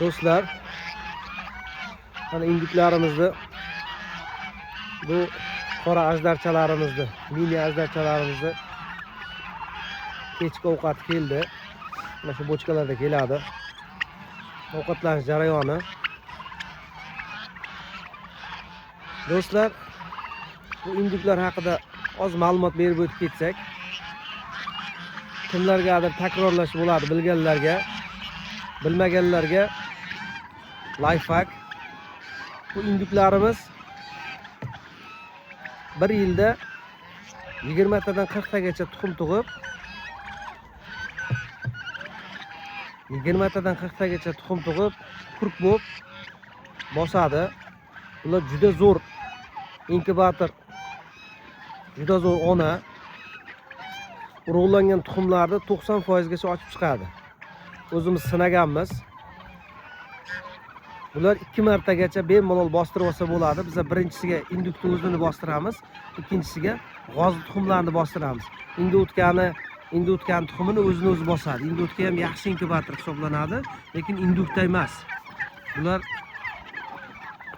Do'stlar, mana indiklarimizni, bu qora ajdarchalarimizni, mini ajdarchalarimizni kechki ovqat keldi. Mana shu bochkalarda keladi. Ovqatlanish jarayoni. Do'stlar, bu indiklar haqida oz ma'lumot berib o'tib ketsak, kimlargadir takrorlash bo'ladi, bilganlarga, bilmaganlarga lifehack. Bu indiklarimiz bir yilda 20 tadan 40 tagacha tuxum tug'ib, 20 tadan 40 tagacha tuxum tug'ib, kurk bo'lib bosadi. Bular juda zo'r inkubator, juda zo'r ona. Urug'langan tuxumlarni 90% gacha ochib chiqadi. O'zimiz sinaganmiz. Bular 2 martagacha bemalol bostirib olsa bo'ladi. Biz birinchisiga indukni o'zini bostiramiz, ikkinchisiga g'oz tuxumlarni bostiramiz. Indukkan tuxumini o'zini o'zi bosadi. Indukka ham yaxshi inkubator hisoblanadi, lekin indukda emas. Bular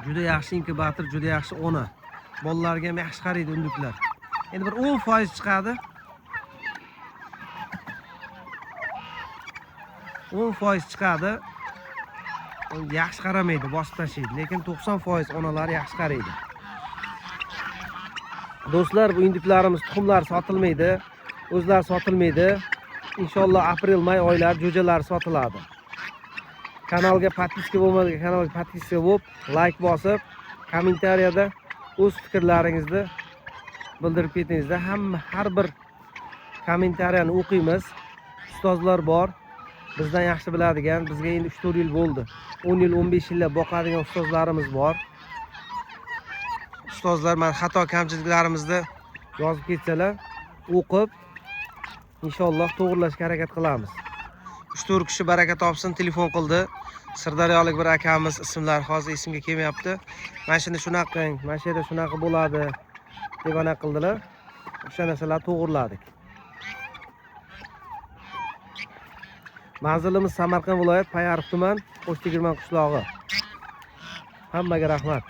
juda yaxshi inkubator, juda yaxshi ona. Bolalarga ham yaxshi qaraydi induklar. Endi bir 10% chiqadi. 10% chiqadi. Yaxshi qaramaydi, bosib tashlaydi, lekin 90% onalar yaxshi qaraydi. Do'stlar, bu indiklarimiz tuxumlar sotilmaydi, o'zlari sotilmaydi. Inshaalloh aprel-may oylari jo'jalar sotiladi. Kanalga podpiska bo'lmagan kanalga podpiska bo'lib, like bosib, kommentariyada o'z fikrlaringizni bildirib ketingizda. Har bir kommentariyani o'qiymiz. Ustozlar bor, bizdan yaxshi biladigan, bizga endi 3-4 yil bo'ldi. 10 yil, 15 yillab boqadigan ustozlarimiz bor. Ustozlar mana xato kamchiliklarimizni yozib ketsalar, o'qib, inshaalloh to'g'rilashga harakat qilamiz. 3-4 kishi baraka topsin telefon qildi. Sirdaryolik bir akamiz, ismlari hozir esimga kelmayapti. Mana shuni shunaqa qiling, mana shu yerda shunaqa bo'ladi deb ana qildilar. O'sha narsalarni to'g'riladik. Manzilimiz Samarqand viloyat Payariq tuman Qo'shtegirmon qishlog'i. Hammaga rahmat.